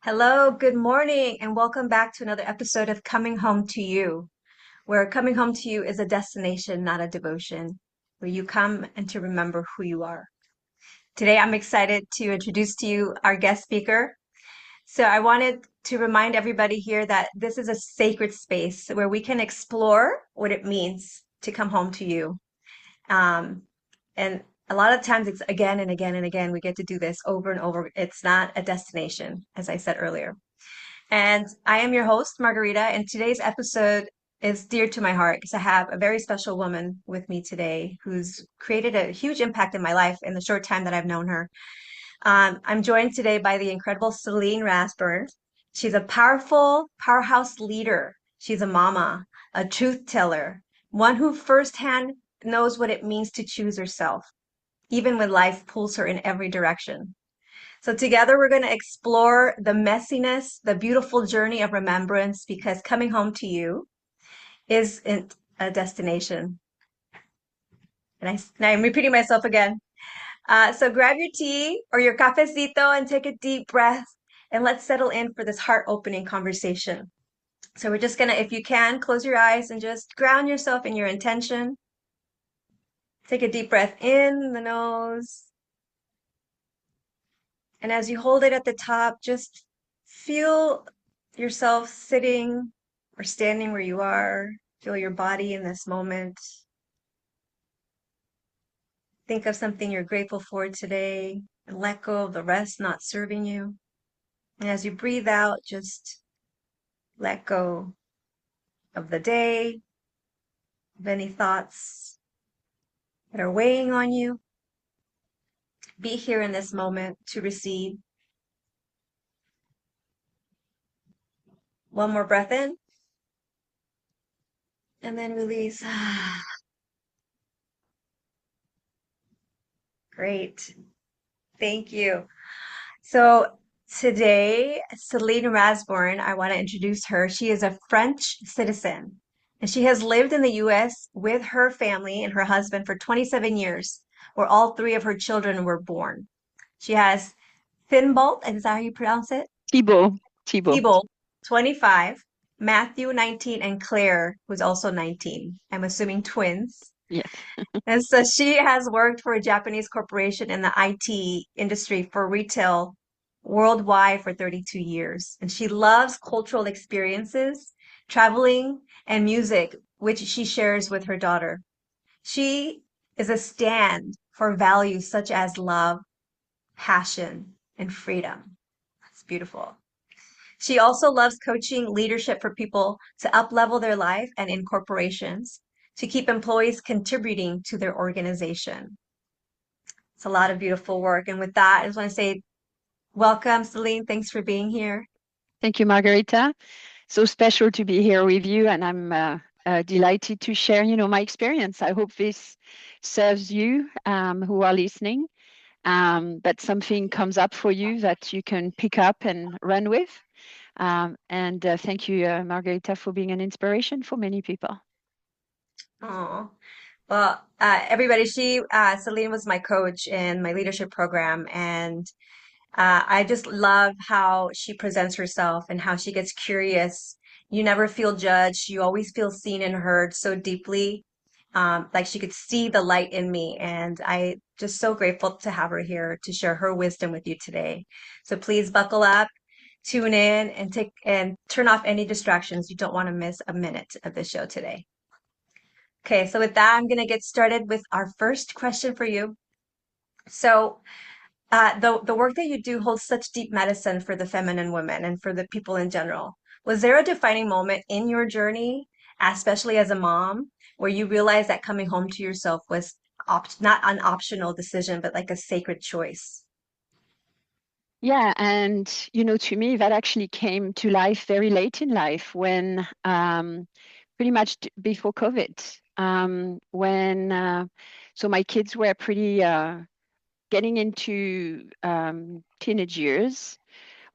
Hello, good morning, and welcome back to another episode of Coming Home to You, where coming home to you is a destination, not a devotion, where you come and to remember who you are. Today, I'm excited to introduce to you our guest speaker. So, I wanted to remind everybody here that this is a sacred space where we can explore what it means to come home to you. Um, and a lot of times it's again and again and again, we get to do this over and over. It's not a destination, as I said earlier. And I am your host, Margarita, and today's episode is dear to my heart because I have a very special woman with me today who's created a huge impact in my life in the short time that I've known her. I'm joined today by the incredible Celine Rasborn. She's a powerful powerhouse leader. She's a mama, a truth teller, one who firsthand knows what it means to choose herself, even when life pulls her in every direction. So together we're going to explore the messiness, the beautiful journey of remembrance, because coming home to you isn't a destination. Now I'm repeating myself again. So grab your tea or your cafecito and take a deep breath and let's settle in for this heart-opening conversation. So we're just gonna, if you can, close your eyes and just ground yourself in your intention. Take a deep breath in the nose. And as you hold it at the top, just feel yourself sitting or standing where you are. Feel your body in this moment. Think of something you're grateful for today and let go of the rest not serving you. And as you breathe out, just let go of the day, of any thoughts that are weighing on you. Be here in this moment to receive. One more breath in and then release. Great. Thank you. So today, Celine Rasborn, I want to introduce her. She is a French citizen, and she has lived in the US with her family and her husband for 27 years, where all three of her children were born. She has Thibault, is that how you pronounce it? Thibaut, Thibaut. Thibault, 25, Matthew, 19, and Claire, who's also 19. I'm assuming twins. Yes. And so she has worked for a Japanese corporation in the IT industry for retail worldwide for 32 years. And she loves cultural experiences, traveling, and music, which she shares with her daughter. She is a stand for values such as love, passion, and freedom. That's beautiful. She also loves coaching leadership for people to up-level their life and in corporations to keep employees contributing to their organization. It's a lot of beautiful work. And with that, I just want to say welcome, Celine. Thanks for being here. Thank you, Margarita. So special to be here with you, and I'm delighted to share, my experience. I hope this serves you who are listening, that something comes up for you that you can pick up and run with. And thank you, Margarita, for being an inspiration for many people. Oh, well, everybody, Celine was my coach in my leadership program, and I just love how she presents herself and how she gets curious. You never feel judged. You always feel seen and heard so deeply. Like she could see the light in me. And I just so grateful to have her here to share her wisdom with you today. So please buckle up, tune in, and take and turn off any distractions. You don't want to miss a minute of the show today. Okay, so with that, I'm going to get started with our first question for you. So, the work that you do holds such deep medicine for the feminine women and for the people in general. Was there a defining moment in your journey, especially as a mom, where you realized that coming home to yourself was not an optional decision, but like a sacred choice? Yeah, and to me, that actually came to life very late in life when pretty much before COVID, when so my kids were pretty getting into teenage years,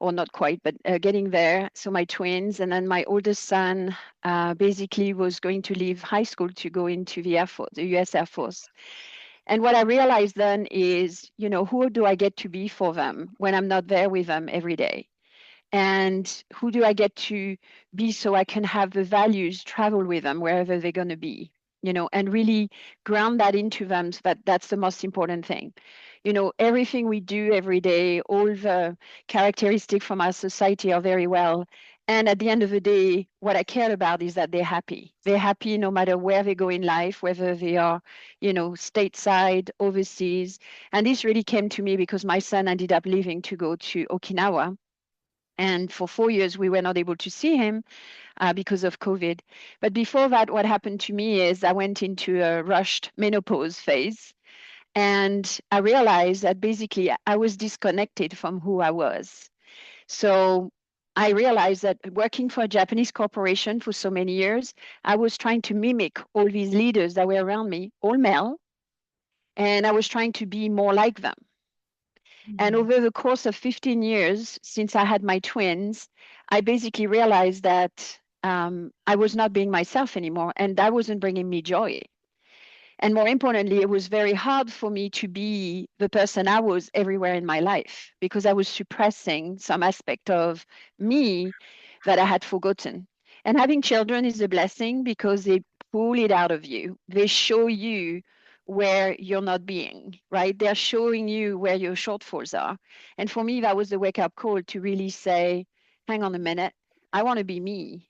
or not quite, but getting there. So my twins, and then my oldest son basically was going to leave high school to go into the Air Force, the U.S. Air Force. And what I realized then is, who do I get to be for them when I'm not there with them every day? And who do I get to be so I can have the values travel with them wherever they're going to be, and really ground that into them so that that's the most important thing. Everything we do every day, all the characteristics from our society are very well. And at the end of the day, what I care about is that they're happy. They're happy no matter where they go in life, whether they are, stateside, overseas. And this really came to me because my son ended up leaving to go to Okinawa, and for 4 years, we were not able to see him because of COVID. But before that, what happened to me is I went into a rushed menopause phase. And I realized that basically I was disconnected from who I was. So I realized that working for a Japanese corporation for so many years, I was trying to mimic all these leaders that were around me, all male, and I was trying to be more like them. And Mm. over the course of 15 years, since I had my twins, I basically realized that I was not being myself anymore, and that wasn't bringing me joy. And more importantly, it was very hard for me to be the person I was everywhere in my life because I was suppressing some aspect of me that I had forgotten. And having children is a blessing because they pull it out of you. They show you where you're not being, right? They're showing you where your shortfalls are. And for me, that was the wake up call to really say, hang on a minute, I want to be me.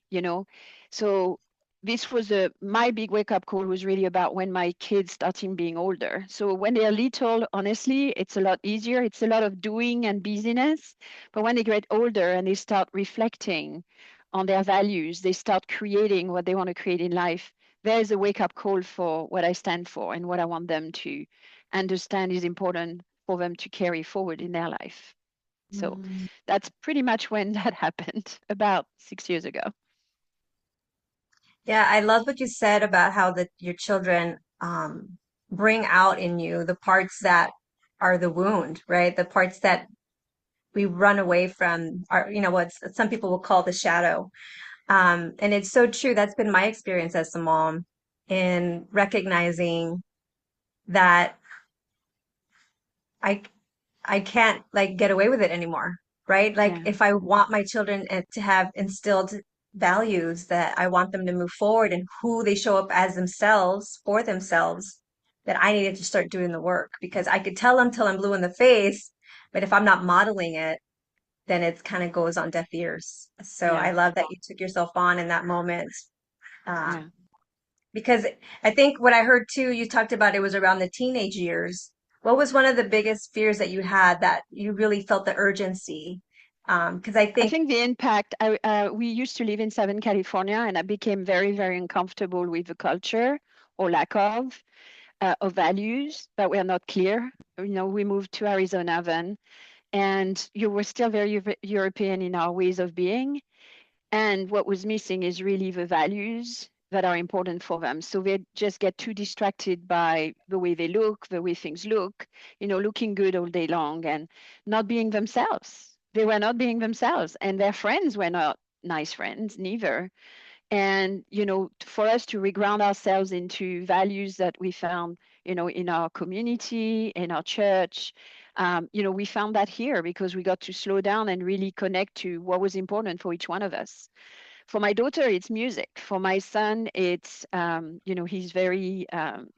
So this was my big wake up call was really about when my kids started being older. So when they're little, honestly, it's a lot easier. It's a lot of doing and busyness. But when they get older and they start reflecting on their values, they start creating what they want to create in life. There's a wake up call for what I stand for and what I want them to understand is important for them to carry forward in their life. So Mm. that's pretty much when that happened, about 6 years ago. Yeah, I love what you said about how your children bring out in you the parts that are the wound, right? The parts that we run away from are, what some people will call the shadow. And it's so true. That's been my experience as a mom in recognizing that I I can't like get away with it anymore, right? Like Yeah. if I want my children to have instilled values that I want them to move forward and who they show up as themselves for themselves, that I needed to start doing the work because I could tell them till I'm blue in the face, but if I'm not modeling it, then it kind of goes on deaf ears. So I Yeah. love that you took yourself on in that moment. Yeah. Um, because I think what I heard too, you talked about it was around the teenage years. What was one of the biggest fears that you had that you really felt the urgency? Because I I think, think the impact, we used to live in Southern California, and I became very, very uncomfortable with the culture or lack of values that were not clear. We moved to Arizona then, and you were still very European in our ways of being. And what was missing is really the values that are important for them. So they just get too distracted by the way they look, the way things look, looking good all day long and not being themselves. They were not being themselves, and their friends were not nice friends, neither. And for us to reground ourselves into values that we found in our community, in our church, we found that here because we got to slow down and really connect to what was important for each one of us. For my daughter, it's music. For my son, it's he's very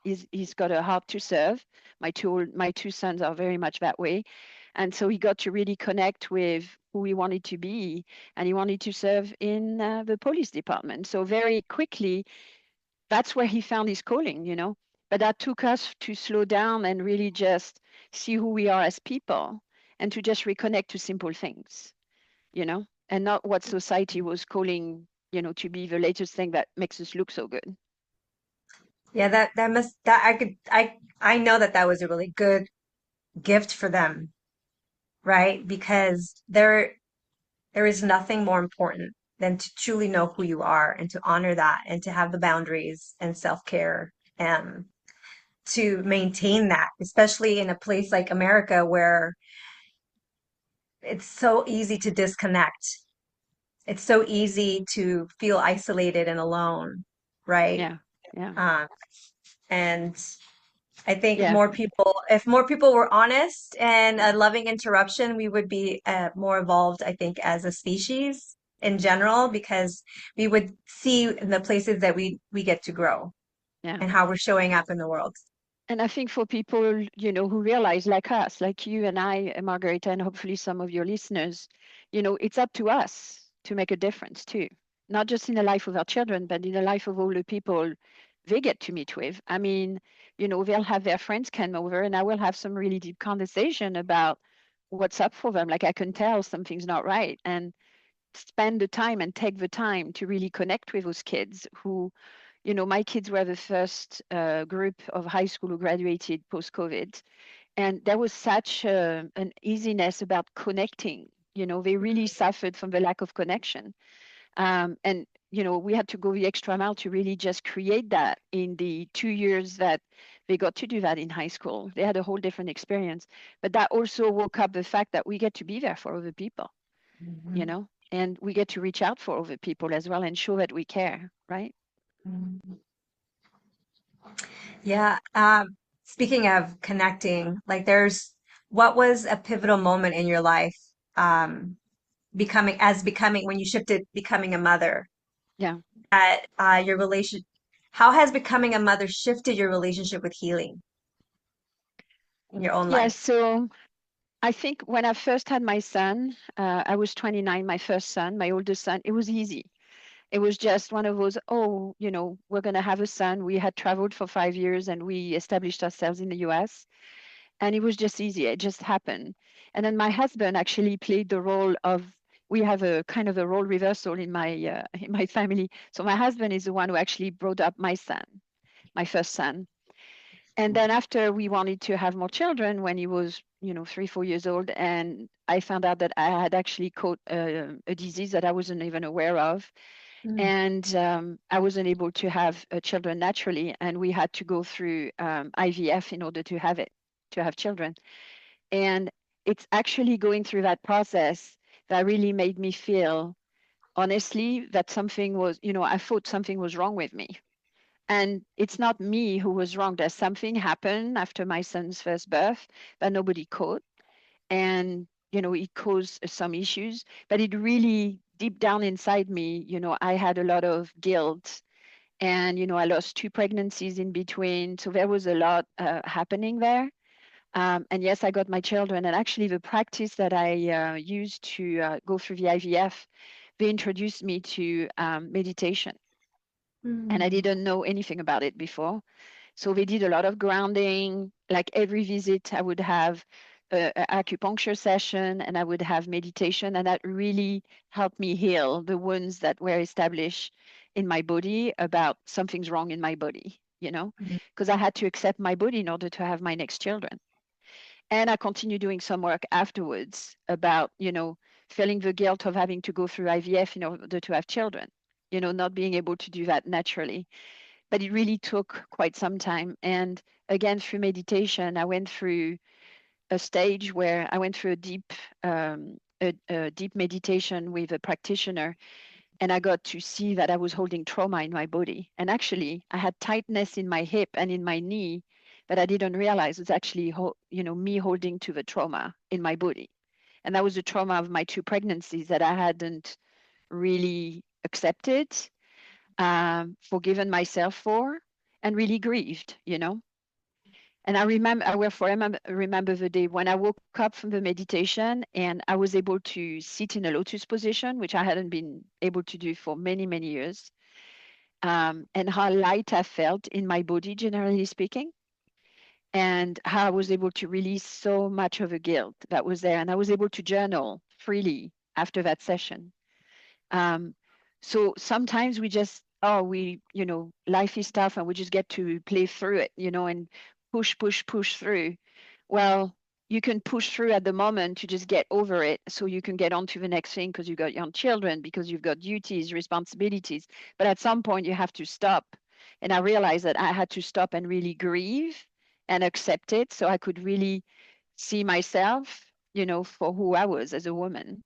he's got a heart to serve. My two sons are very much that way, and so he got to really connect with who he wanted to be, and he wanted to serve in the police department. So very quickly, that's where he found his calling. But that took us to slow down and really just see who we are as people, and to just reconnect to simple things, and not what society was calling, to be the latest thing that makes us look so good. yeah, that must that I know that that was a really good gift for them, right? Because there is nothing more important than to truly know who you are and to honor that and to have the boundaries and self-care and to maintain that, especially in a place like America where it's so easy to disconnect. It's so easy to feel isolated and alone, right? Yeah, yeah, Um, and I think Yeah, more people, if more people were honest and loving interruption, we would be more evolved, I think, as a species in general, because we would see the places that we get to grow yeah. and how we're showing up in the world. And I think for people, who realize like us, like you and I, Margarita, and hopefully some of your listeners, it's up to us to make a difference too. Not just in the life of our children, but in the life of all the people they get to meet with. I mean, they'll have their friends come over and I will have some really deep conversation about what's up for them. Like I can tell something's not right. And spend the time and take the time to really connect with those kids who, my kids were the first group of high school who graduated post COVID. And there was such an easiness about connecting. They really suffered from the lack of connection. And, we had to go the extra mile to really just create that in the 2 years that they got to do that in high school. They had a whole different experience. But that also woke up the fact that we get to be there for other people, Mhm. and we get to reach out for other people as well and show that we care, right? Mhm. Yeah. Speaking of connecting, like what was a pivotal moment in your life, um, becoming when you shifted becoming a mother, Yeah. at your relation, how has becoming a mother shifted your relationship with healing in your own Yeah. life? So I think when I first had my son, I was 29, my first son, my oldest son, it was easy. It was just one of those, oh, we're going to have a son. We had traveled for 5 years and we established ourselves in the US. And it was just easy. It just happened. And then my husband actually played the role of, we have a kind of a role reversal in my family. So my husband is the one who actually brought up my son, my first son. And then after we wanted to have more children when he was, 3, 4 years old, and I found out that I had actually caught a disease that I wasn't even aware of. Mm, And I wasn't able to have children naturally. And we had to go through IVF in order to have children. And it's actually going through that process that really made me feel, honestly, that something was, I thought something was wrong with me. And it's not me who was wrong. There's something happened after my son's first birth that nobody caught. And, it caused some issues, but it really deep down inside me, I had a lot of guilt. And, I lost 2 pregnancies in between. So there was a lot happening there. And yes, I got my children. And actually, the practice that I used to go through the IVF, they introduced me to meditation. And I mm, didn't know anything about it before. So they did a lot of grounding. Like every visit, I would have an acupuncture session and I would have meditation. And that really helped me heal the wounds that were established in my body about something's wrong in my body, mm, because I had to accept my body in order to have my next children. And I continued doing some work afterwards about, feeling the guilt of having to go through IVF in order to have children, not being able to do that naturally. But it really took quite some time. And again, through meditation, I went through a stage where I went through a deep meditation with a practitioner, and I got to see that I was holding trauma in my body. And actually, I had tightness in my hip and in my knee that I didn't realize was actually, me holding to the trauma in my body. And that was the trauma of my 2 pregnancies that I hadn't really accepted, forgiven myself for, and really grieved. And I will forever remember the day when I woke up from the meditation and I was able to sit in a lotus position, which I hadn't been able to do for many, many years, and how light I felt in my body, generally speaking, and how I was able to release so much of the guilt that was there. And I was able to journal freely after that session. Um, so sometimes we just, oh, life is tough and we just get to play through it, and push, push, push through. Well, you can push through at the moment to just get over it so you can get on to the next thing because you've got young children, because you've got duties, responsibilities. But at some point, you have to stop. And I realized that I had to stop and really grieve and accept it so I could really see myself, for who I was as a woman.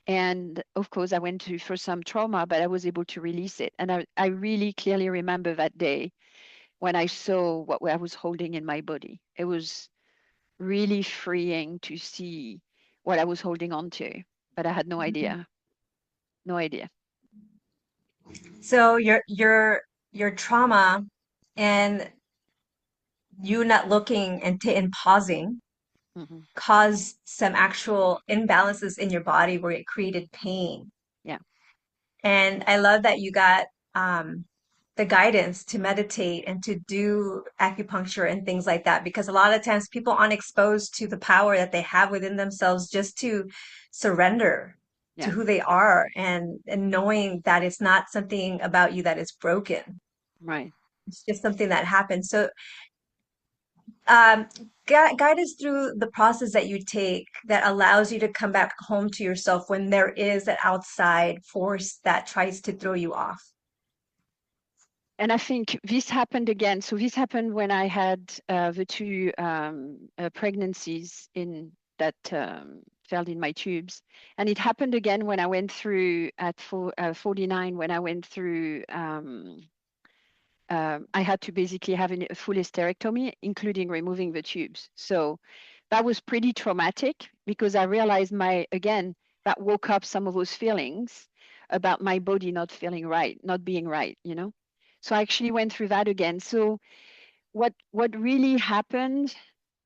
And of course, I went through some trauma, but I was able to release it. And I really clearly remember that day when I saw what I was holding in my body. It was really freeing to see what I was holding on to, but I had no Mhm. idea, no idea. So your trauma and you not looking and pausing Hmm. caused some actual imbalances in your body where it created pain. Yeah, And I love that you got the guidance to meditate and to do acupuncture and things like that, because a lot of times people aren't exposed to the power that they have within themselves just to surrender to yeah, who they are and knowing that it's not something about you that is broken. right. It's just something that happens. So um, guide us through the process that you take that allows you to come back home to yourself when there is an outside force that tries to throw you off. And I think this happened again. So this happened when I had the two pregnancies in that fell in my tubes, and it happened again when I went through at 49 when I went through. I had to basically have a full hysterectomy, including removing the tubes. So that was pretty traumatic because I realized again, that woke up some of those feelings about my body not feeling right, not being right, you know? So I actually went through that again. So what really happened,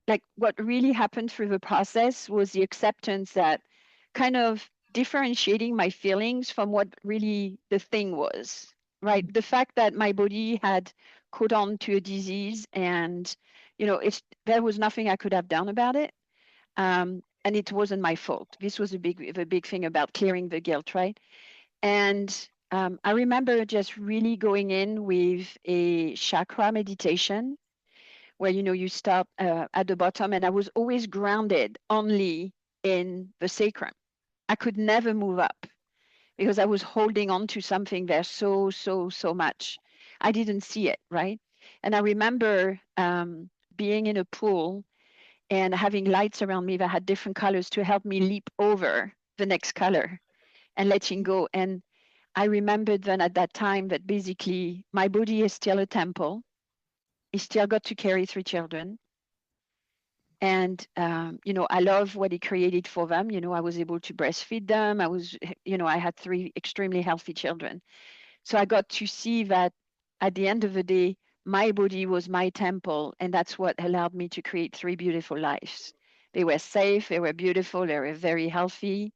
like what really happened through the process was the acceptance that kind of differentiating my feelings from what really the thing was, right? The fact that my body had caught on to a disease and, there was nothing I could have done about it. And it wasn't my fault. This was the big thing about clearing the guilt, right? And I remember just really going in with a chakra meditation where you start at the bottom, and I was always grounded only in the sacrum. I could never move up because I was holding on to something there so much. I didn't see it, right? And I remember being in a pool and having lights around me that had different colors to help me leap over the next color and letting go. And I remembered then at that time that basically my body is still a temple. It still got to carry three children. And I love what he created for them. I was able to breastfeed them. I had three extremely healthy children. So I got to see that at the end of the day, my body was my temple, and that's what allowed me to create three beautiful lives. They were safe, they were beautiful, they were very healthy,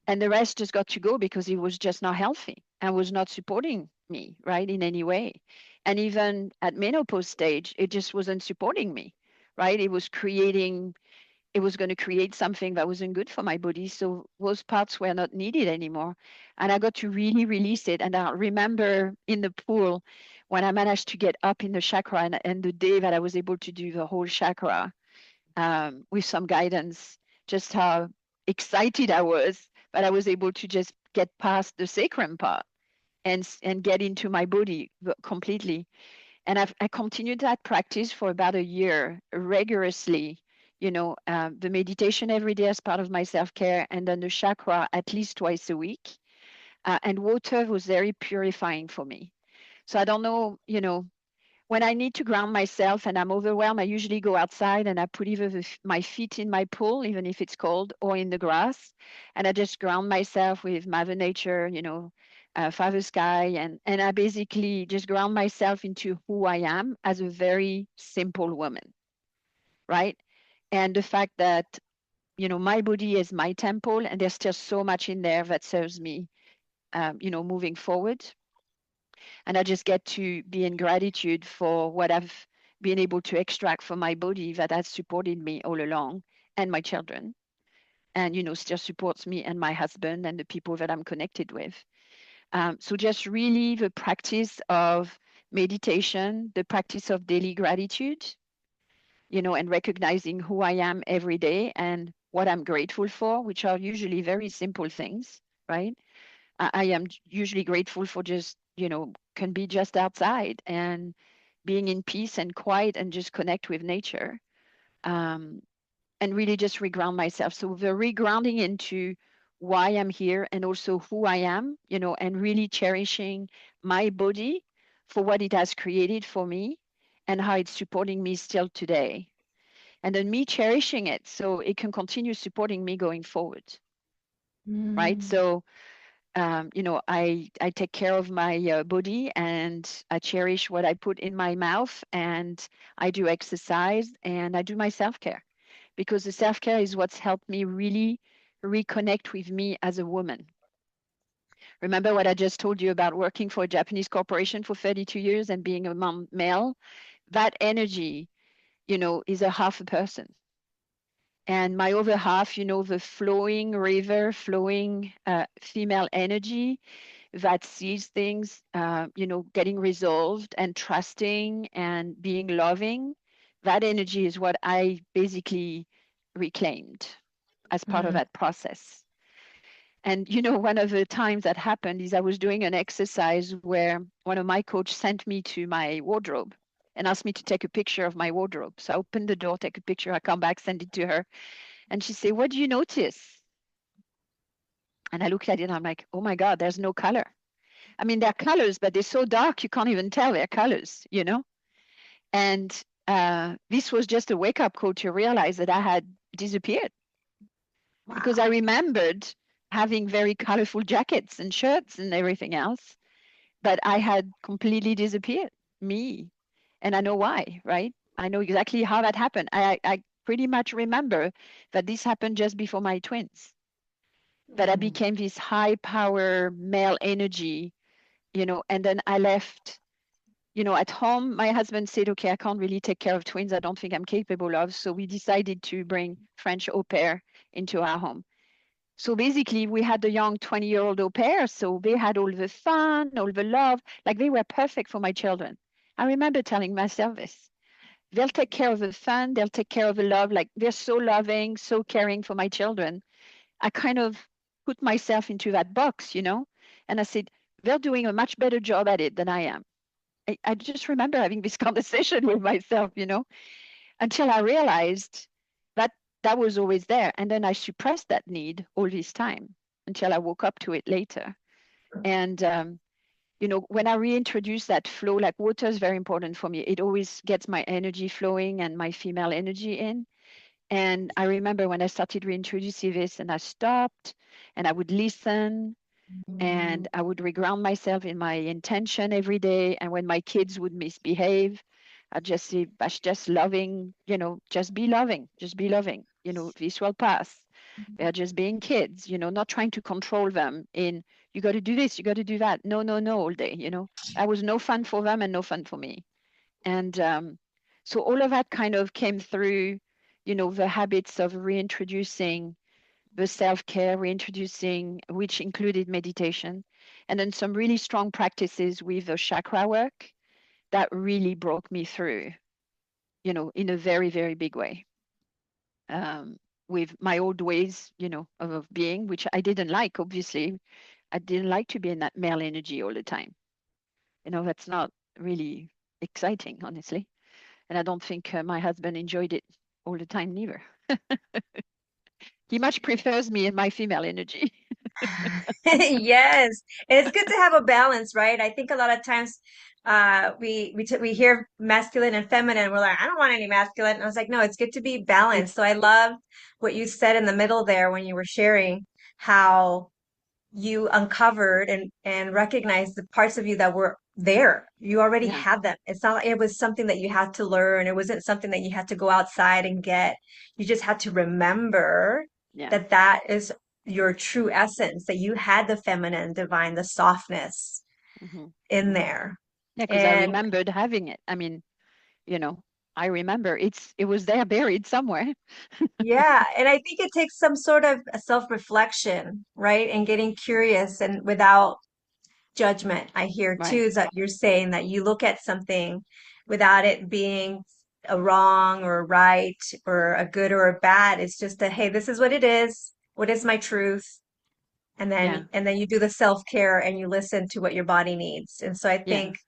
and the rest just got to go because it was just not healthy and was not supporting me, right, in any way. And even at menopause stage, it just wasn't supporting me, right? It was going to create something that wasn't good for my body. So those parts were not needed anymore. And I got to really release it. And I remember in the pool when I managed to get up in the chakra, and the day that I was able to do the whole chakra with some guidance, just how excited I was that I was able to just get past the sacrum part and get into my body completely. And I continued that practice for about a year rigorously. The meditation every day as part of my self-care, and then the chakra at least twice a week. And water was very purifying for me. So I don't know, when I need to ground myself and I'm overwhelmed, I usually go outside and I put either my feet in my pool, even if it's cold, or in the grass. And I just ground myself with Mother Nature, Father Sky. And I basically just ground myself into who I am as a very simple woman, right? And the fact that, my body is my temple and there's still so much in there that serves me, moving forward. And I just get to be in gratitude for what I've been able to extract from my body that has supported me all along, and my children, and still supports me and my husband and the people that I'm connected with. So just really the practice of meditation, the practice of daily gratitude, and recognizing who I am every day and what I'm grateful for, which are usually very simple things, right? I am usually grateful for just, can be just outside and being in peace and quiet and just connect with nature, um, and really just reground myself. So the regrounding into why I'm here and also who I am, and really cherishing my body for what it has created for me, and how it's supporting me still today. And then me cherishing it so it can continue supporting me going forward, right? Mm. So, I take care of my body, and I cherish what I put in my mouth, and I do exercise, and I do my self-care, because the self-care is what's helped me really reconnect with me as a woman. Remember what I just told you about working for a Japanese corporation for 32 years and being a mom male? That energy, is a half a person. And my other half, the flowing river, flowing female energy that sees things, getting resolved and trusting and being loving. That energy is what I basically reclaimed as part of Mm. that process. And one of the times that happened is I was doing an exercise where one of my coach sent me to my wardrobe and asked me to take a picture of my wardrobe. So I opened the door, take a picture, I come back, send it to her. And she said, "What do you notice?" And I looked at it and I'm like, "Oh my God, there's no color." I mean, they're colors, but they're so dark you can't even tell they're colors. And this was just a wake up call to realize that I had disappeared, because I Wow. remembered having very colorful jackets and shirts and everything else, but I had completely disappeared, me. And I know why, right? I know exactly how that happened. I pretty much remember that this happened just before my twins, that I Mm. became this high power male energy, and then I left. At home, my husband said, "Okay, I can't really take care of twins. I don't think I'm capable of." So we decided to bring French au pair into our home. So basically, we had the young 20-year-old au pair. So they had all the fun, all the love. Like, they were perfect for my children. I remember telling myself this. They'll take care of the fun. They'll take care of the love. Like, they're so loving, so caring for my children. I kind of put myself into that box. And I said, they're doing a much better job at it than I am. I just remember having this conversation with myself, until I realized that that was always there. And then I suppressed that need all this time until I woke up to it later. And, when I reintroduce that flow, like, water is very important for me. It always gets my energy flowing and my female energy in. And I remember when I started reintroducing this, and I stopped and I would listen Mm. and I would reground myself in my intention every day. And when my kids would misbehave, I'd just say, "That's just loving, just be loving, just be loving. This will pass. They're just being kids, not trying to control them in, you got to do this, you got to do that. No, no, no, all day. I was no fun for them and no fun for me." And so all of that kind of came through, the habits of reintroducing the self-care, reintroducing, which included meditation, and then some really strong practices with the chakra work that really broke me through, in a very, very big way. Um, with my old ways, of being, which I didn't like, obviously. I didn't like to be in that male energy all the time. That's not really exciting, honestly. And I don't think my husband enjoyed it all the time neither. He much prefers me in my female energy. Yes, it's good to have a balance, right? I think a lot of times we hear masculine and feminine. We're like, I don't want any masculine. And I was like, no, it's good to be balanced. So I love what you said in the middle there when you were sharing how you uncovered and recognized the parts of you that were there. You already Yeah, had them. It's not like it was something that you had to learn. It wasn't something that you had to go outside and get. You just had to remember yeah. that that is your true essence, that you had the feminine, divine, the softness Hmm. in Hmm. there. Yeah, because I And remembered having it. I mean, you know, I remember it was there buried somewhere. yeah, and I think it takes some sort of a self-reflection, right? And getting curious and without judgment. I hear too Right. is that you're saying that you look at something without it being a wrong or a right or a good or a bad. It's just that, hey, this is what it is. What is my truth? Yeah. And then you do the self-care and you listen to what your body needs. And so I Yeah. think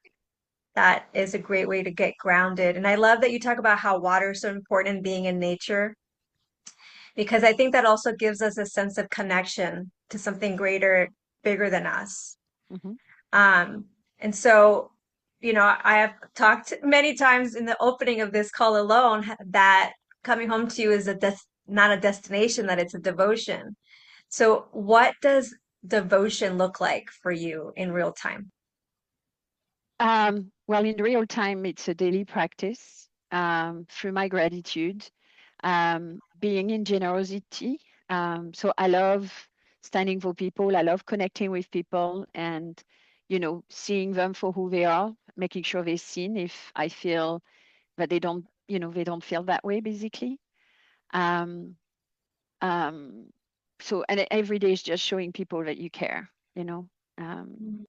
that is a great way to get grounded. And I love that you talk about how water is so important in being in nature, because I think that also gives us a sense of connection to something greater, bigger than us. Hmm. Um, and so I have talked many times in the opening of this call alone that coming home to you is not a destination, that it's a devotion. So what does devotion look like for you in real time? Well, in real time, it's a daily practice through my gratitude, being in generosity. So I love standing for people. I love connecting with people and, seeing them for who they are, making sure they're seen if I feel that they don't feel that way, basically. Um, um, so, and every day is just showing people that you care, you know. Um,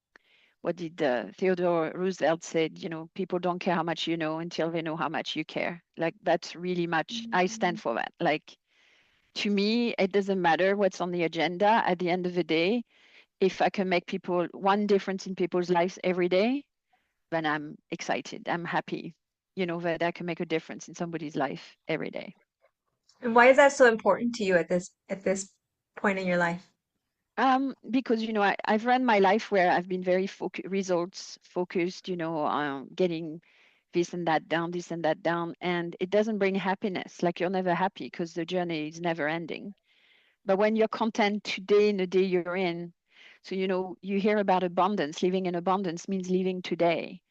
what did Theodore Roosevelt said, people don't care how much you know until they know how much you care. Like that's really much, I stand for that. Like to me, it doesn't matter what's on the agenda. At the end of the day, if I can make people one difference in people's lives every day, then I'm excited. I'm happy, that I can make a difference in somebody's life every day. And why is that so important to you at this point in your life? Because I've run my life where I've been very results focused, getting this and that down, this and that down, and it doesn't bring happiness. Like you're never happy because the journey is never ending. But when you're content today in the day you're in, so you hear about abundance. Living in abundance means living today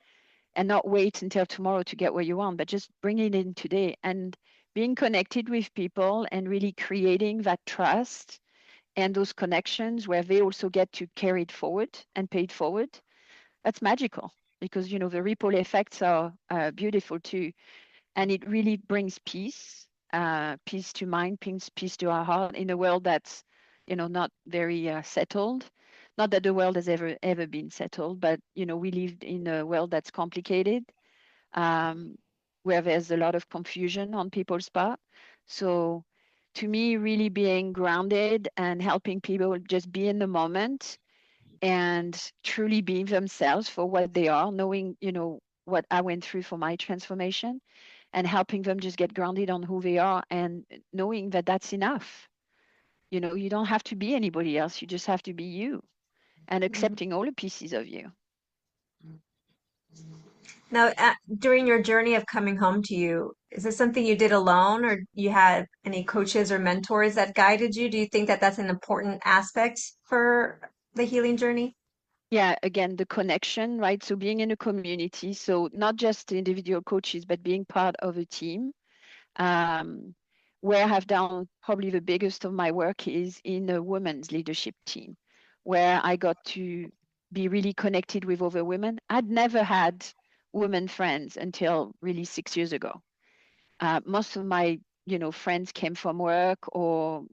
and not wait until tomorrow to get what you want, but just bring it in today and being connected with people and really creating that trust and those connections where they also get to carry it forward and pay it forward. That's magical because the ripple effects are beautiful too, and it really brings peace, peace to mind, peace to our heart in a world that's not very settled. Not that the world has ever been settled, but we live in a world that's complicated, um, where there's a lot of confusion on people's part. So to me, really being grounded and helping people just be in the moment and truly be themselves for what they are, knowing, what I went through for my transformation and helping them just get grounded on who they are and knowing that that's enough. You don't have to be anybody else. You just have to be you and accepting all the pieces of you. Now, during your journey of coming home to you, is this something you did alone, or you had any coaches or mentors that guided you? Do you think that that's an important aspect for the healing journey? Yeah, again, the connection, right? So being in a community, so not just individual coaches, but being part of a team. Um, where I have done probably the biggest of my work is in a women's leadership team, where I got to be really connected with other women. I'd never had women friends until really 6 years ago. Most of my friends came from work or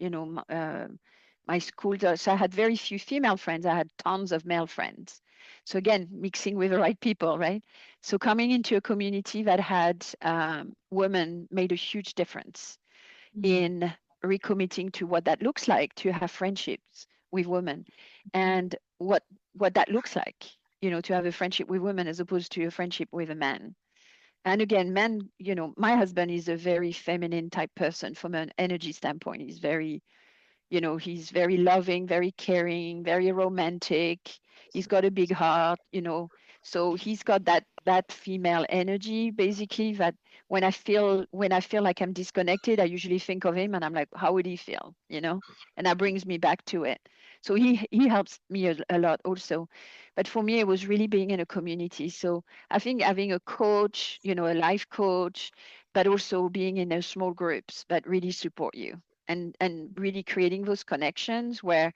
my school, so I had very few female friends. I had tons of male friends. So again, mixing with the right people, right? So coming into a community that had women made a huge difference in recommitting to what that looks like to have friendships with women and what that looks like, to have a friendship with women as opposed to a friendship with a man. And again, men, my husband is a very feminine type person from an energy standpoint. He's very loving, very caring, very romantic. He's got a big heart. So he's got that female energy basically that when I feel like I'm disconnected, I usually think of him and I'm like, how would he feel? And that brings me back to it. So he helps me a lot also. But for me, it was really being in a community. So I think having a coach, a life coach, but also being in those small groups that really support you and really creating those connections where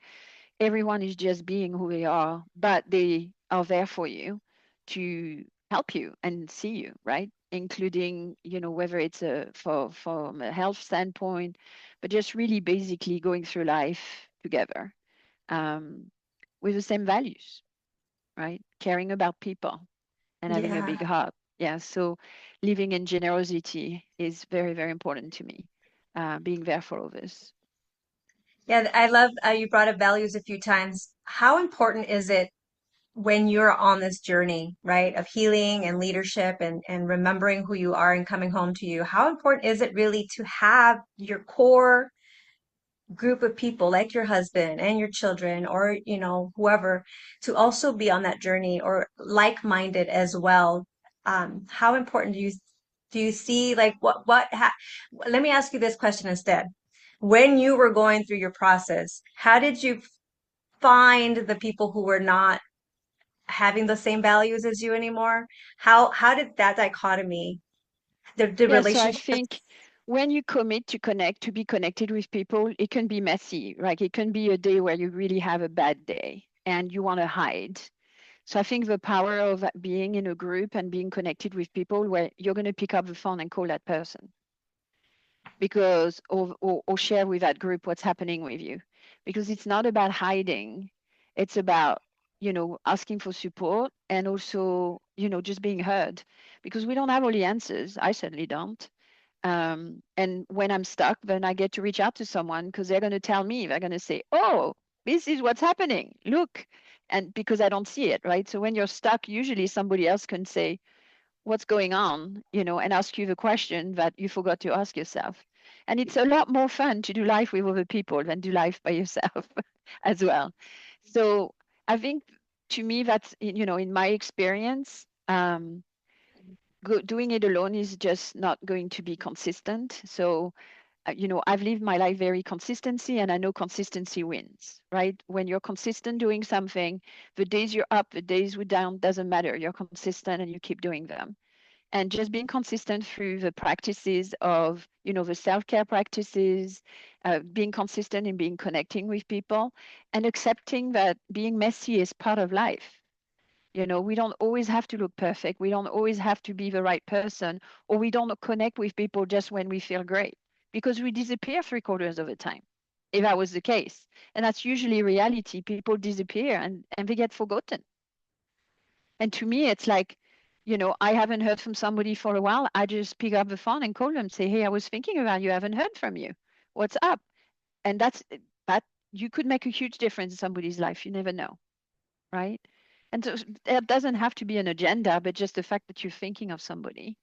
everyone is just being who they are, but they are there for you to help you and see you, right? Including, whether it's from a health standpoint, but just really basically going through life together um, with the same values, right? Caring about people and having a Yeah. big heart. Yeah. So living in generosity is very, very important to me. Being there for others. Yeah, I love you brought up values a few times. How important is it when you're on this journey, right, of healing and leadership and remembering who you are and coming home to you? How important is it really to have your core group of people like your husband and your children or whoever to also be on that journey or like-minded as well. How important do you see like let me ask you this question instead. When you were going through your process, how did you find the people who were not having the same values as you anymore? How did that dichotomy, the Yeah, so I relationships? think when you commit to connect, to be connected with people, it can be messy. Like it can be a day where you really have a bad day and you want to hide. So I think the power of being in a group and being connected with people where you're going to pick up the phone and call that person because or share with that group what's happening with you. Because it's not about hiding. It's about, asking for support and also, just being heard. Because we don't have all the answers. I certainly don't. And when I'm stuck, then I get to reach out to someone because they're going to tell me, they're going to say, oh, this is what's happening. Look. And because I don't see it, right? So when you're stuck, usually somebody else can say, what's going on, and ask you the question that you forgot to ask yourself. And it's a lot more fun to do life with other people than do life by yourself as well. So I think to me, that's, in my experience, doing it alone is just not going to be consistent. So I've lived my life very consistency, and I know consistency wins, right? When you're consistent doing something, the days you're up, the days we're down, doesn't matter. You're consistent and you keep doing them. And just being consistent through the practices of, the self-care practices, being consistent in being connecting with people, and accepting that being messy is part of life. We don't always have to look perfect. We don't always have to be the right person, or we don't connect with people just when we feel great because we disappear 3/4 of the time. If that was the case, and that's usually reality, people disappear and they get forgotten. And to me, it's like, I haven't heard from somebody for a while. I just pick up the phone and call them, say, hey, I was thinking about you. I haven't heard from you. What's up? And that you could make a huge difference in somebody's life. You never know, right? And so there doesn't have to be an agenda, but just the fact that you're thinking of somebody.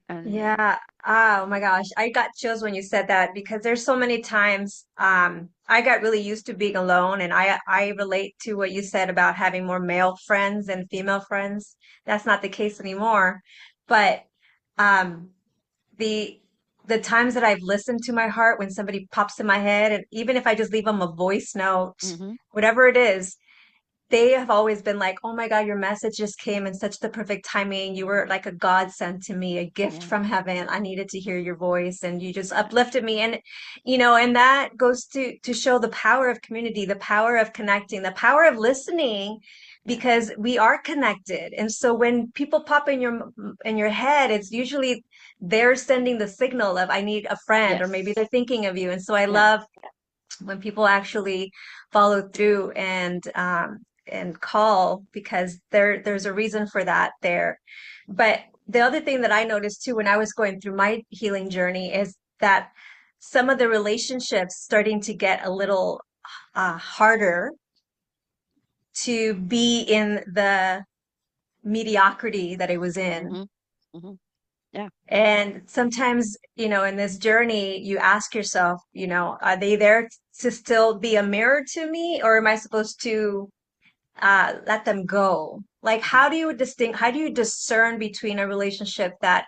And Yeah. Oh my gosh. I got chills when you said that because there's so many times I got really used to being alone and I relate to what you said about having more male friends than female friends. That's not the case anymore. But um the the times that I've listened to my heart when somebody pops in my head and even if I just leave them a voice note, hmm whatever it is, they have always been like, oh my God, your message just came in such the perfect timing. You were like a godsend to me, a gift yeah, from heaven. I needed to hear your voice and you just uplifted me. And, and that goes to show the power of community, the power of connecting, the power of listening, yeah, because we are connected. And so when people pop in your head, it's usually they're sending the signal of I need a friend, or maybe yes, they're thinking of you. And so I yeah. love when people actually follow through and call because there's a reason for that there. But the other thing that I noticed too when I was going through my healing journey is that some of the relationships starting to get a little harder to be in the mediocrity that I was in. hmm hmm Yeah. And sometimes, in this journey, you ask yourself, are they there to still be a mirror to me, or am I supposed to let them go? Like, hmm how do you discern between a relationship that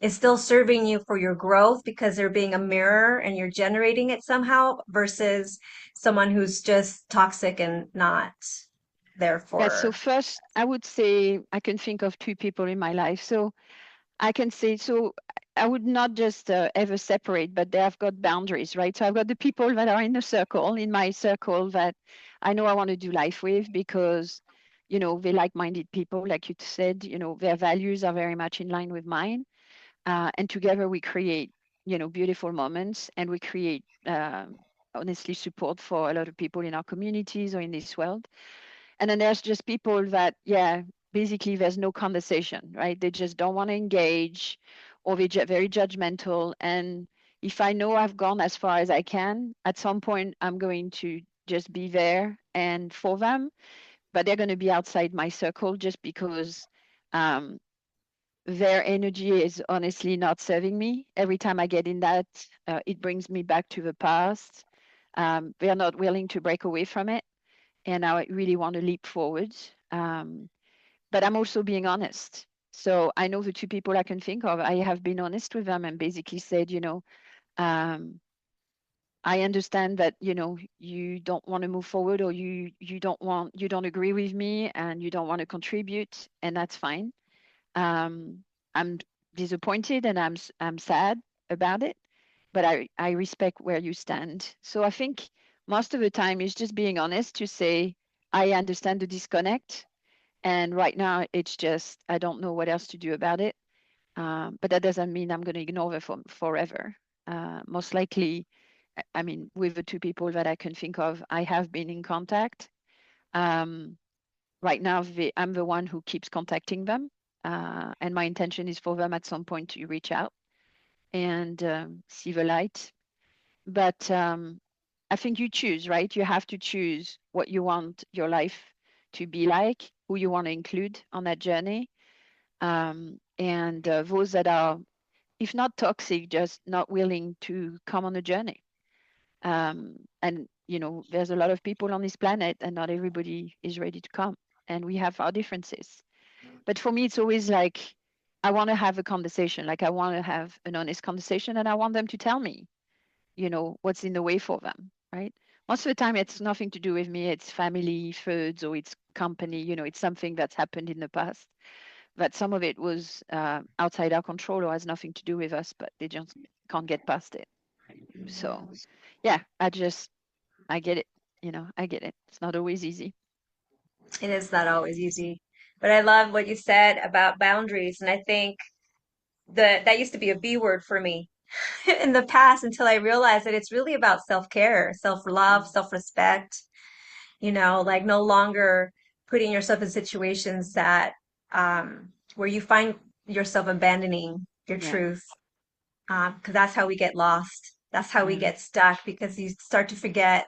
is still serving you for your growth because they're being a mirror and you're generating it somehow versus someone who's just toxic and not there Yeah. So for. first, I would say I can think of two people in my life. So I can say, so I would not just ever separate, but they have got boundaries, right? So I've got the people that are in the circle, in my circle, that I know I want to do life with because, they're like-minded people, like you said, their values are very much in line with mine. And together we create, beautiful moments and we create, honestly, support for a lot of people in our communities or in this world. And then there's just people that, yeah, basically there's no conversation, right? They just don't want to engage or they're very judgmental. And if I know I've gone as far as I can, at some point I'm going to just be there and for them, but they're going to be outside my circle just because um, their energy is honestly not serving me. Every time I get in that, it brings me back to the past. They are not willing to break away from it, and I really want to leap forward. But I'm also being honest. So I know the two people I can think of. I have been honest with them and basically said, um, I understand that, you don't want to move forward, or you don't agree with me and you don't want to contribute, and that's fine. I'm disappointed and I'm sad about it, but I respect where you stand. So I think most of the time is just being honest to say, I understand the disconnect. And right now it's just, I don't know what else to do about it. But that doesn't mean I'm going to ignore them forever. Most likely, I mean, with the two people that I can think of, I have been in contact. Um, right now, I'm the one who keeps contacting them. And my intention is for them at some point to reach out and see the light. But I think you choose, right? You have to choose what you want your life to be like, who you want to include on that journey. And those that are, if not toxic, just not willing to come on the journey. And, there's a lot of people on this planet, and not everybody is ready to come. And we have our differences. But for me, it's always like, I want to have a conversation. Like, I want to have an honest conversation, and I want them to tell me, what's in the way for them, right? Most of the time, it's nothing to do with me. It's family, foods, or it's company. It's something that's happened in the past. But some of it was outside our control or has nothing to do with us, but they just can't get past it. So, yeah, I get it. I get it. It's not always easy. It is not always easy. But I love what you said about boundaries. And I think that used to be a B word for me in the past until I realized that it's really about self-care, self-love, Mhm. self-respect, like no longer putting yourself in situations that where you find yourself abandoning your Yeah, truth. Because that's how we get lost. That's how we yeah, get stuck because you start to forget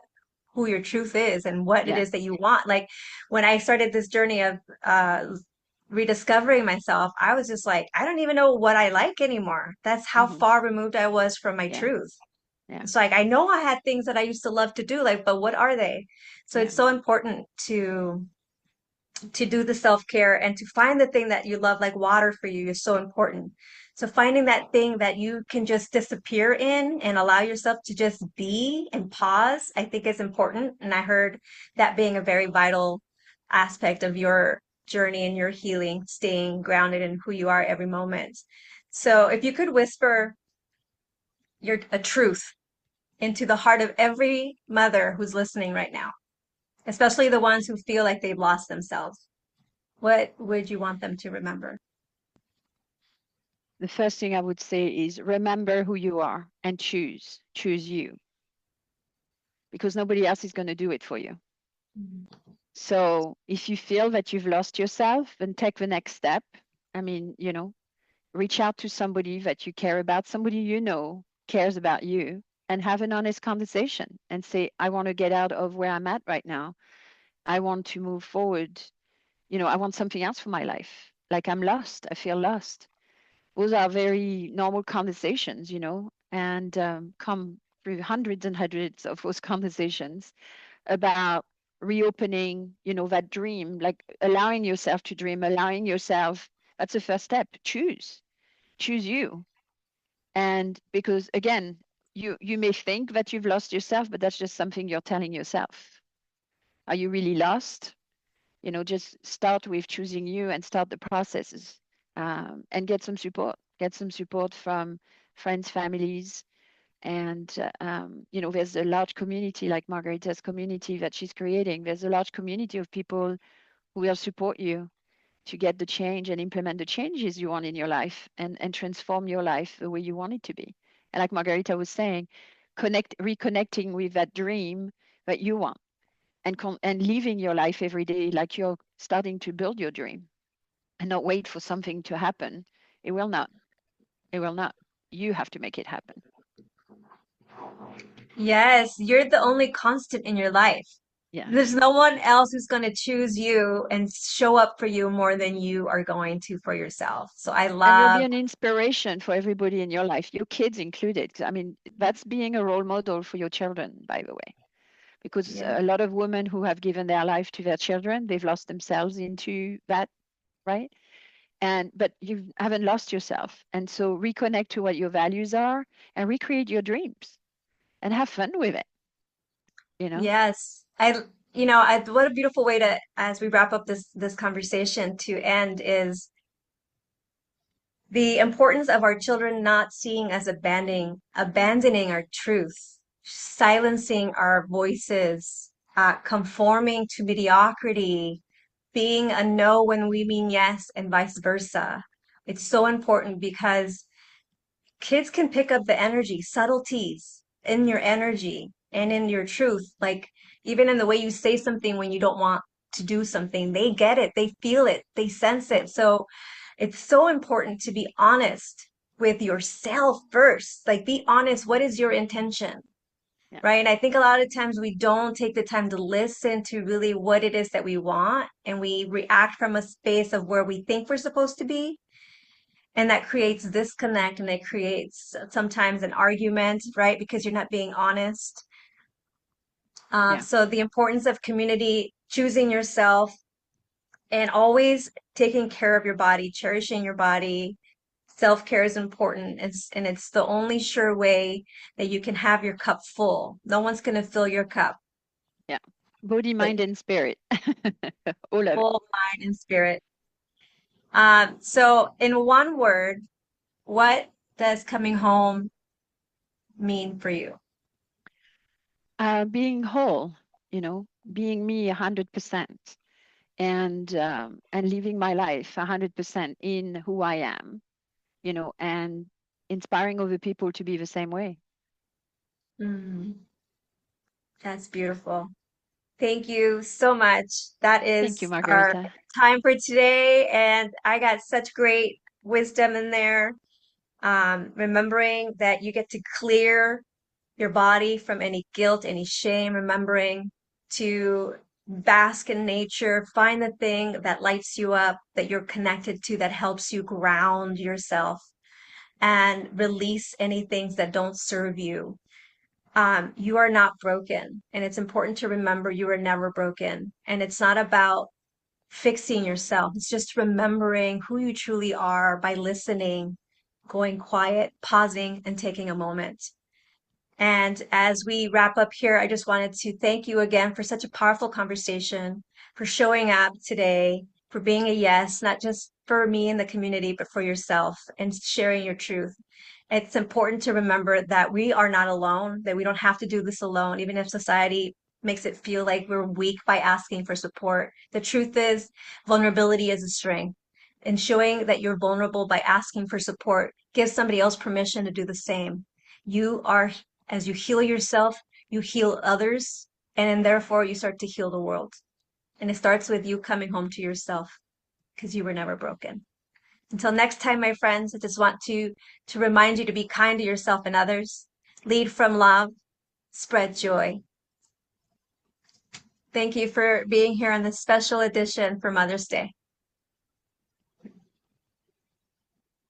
who your truth is and what it yeah. is that you want. Like when I started this journey of rediscovering myself, I was just like, I don't even know what I like anymore. That's how Hmm. far removed I was from my Yeah, truth. yeah, It's like I know I had things that I used to love to do, like, but what are they? So yeah, it's so important to do the self-care and to find the thing that you love, like water for you is so important. So finding that thing that you can just disappear in and allow yourself to just be and pause, I think is important. And I heard that being a very vital aspect of your journey and your healing, staying grounded in who you are every moment. So if you could whisper a truth into the heart of every mother who's listening right now, especially the ones who feel like they've lost themselves, what would you want them to remember? the first thing I would say is remember who you are and choose you, because nobody else is going to do it for you. So if you feel that you've lost yourself, then take the next step. I mean, reach out to somebody that you care about, somebody cares about you, and have an honest conversation and say, I want to get out of where I'm at right now. I want to move forward. I want something else for my life. Like, I'm lost. I feel lost. Those are very normal conversations, and come through hundreds and hundreds of those conversations about reopening, that dream, like allowing yourself to dream, allowing yourself. That's the first step. Choose you. And because again, you may think that you've lost yourself, but that's just something you're telling yourself. Are you really lost? Just start with choosing you and start the processes, and get some support. Get some support from friends, families, and there's a large community like Margarita's community that she's creating. There's a large community of people who will support you to get the change and implement the changes you want in your life, and transform your life the way you want it to be. And like Margarita was saying, reconnecting with that dream that you want, and living your life every day like you're starting to build your dream, and not wait for something to happen. It will not. It will not. You have to make it happen. Yes, you're the only constant in your life. Yeah. There's no one else who's going to choose you and show up for you more than you are going to for yourself. So I And you'll be love, an inspiration for everybody in your life, your kids included. I mean, that's being a role model for your children, by the way, because yeah, a lot of women who have given their life to their children, they've lost themselves into that, right? And but you haven't lost yourself. And so reconnect to what your values are and recreate your dreams and have fun with it, you know? yes. What a beautiful way to, as we wrap up this conversation to end is the importance of our children not seeing us abandoning our truth, silencing our voices, conforming to mediocrity, being a no when we mean yes, and vice versa. It's so important because kids can pick up the energy, subtleties in your energy and in your truth. Like even in the way you say something when you don't want to do something, they get it, they feel it, they sense it. So it's so important to be honest with yourself first. Like be honest. What is your intention? Yeah, Right. And I think a lot of times we don't take the time to listen to really what it is that we want, and we react from a space of where we think we're supposed to be, and that creates disconnect, and it creates sometimes an argument, right? Because you're not being honest. yeah, So the importance of community, choosing yourself, and always taking care of your body, cherishing your body. Self-care is important, and it's the only sure way that you can have your cup full. No one's going to fill your cup, yeah. Body, but mind, and spirit. All of it. full mind and spirit. So in one word, what does coming home mean for you? Being whole, being me 100% and living my life 100% in who I am, and inspiring other people to be the same way. Mm, that's beautiful. Thank you so much. That Thank you, is our Margarita. time for today. And I got such great wisdom in there. Remembering that you get to clear your body from any guilt, any shame, remembering to bask in nature, find the thing that lights you up, that you're connected to, that helps you ground yourself, and release any things that don't serve you. You are not broken. And it's important to remember you are never broken. And it's not about fixing yourself, it's just remembering who you truly are by listening, going quiet, pausing, and taking a moment. And as we wrap up here, I just wanted to thank you again for such a powerful conversation, for showing up today, for being a yes, not just for me and the community, but for yourself and sharing your truth. It's important to remember that we are not alone, that we don't have to do this alone, even if society makes it feel like we're weak by asking for support. The truth is, vulnerability is a strength. And showing that you're vulnerable by asking for support gives somebody else permission to do the same. You are, as you heal yourself, you heal others, and then therefore you start to heal the world. And it starts with you coming home to yourself because you were never broken. Until next time, my friends, I just want to remind you to be kind to yourself and others. Lead from love, spread joy. Thank you for being here on this special edition for Mother's Day.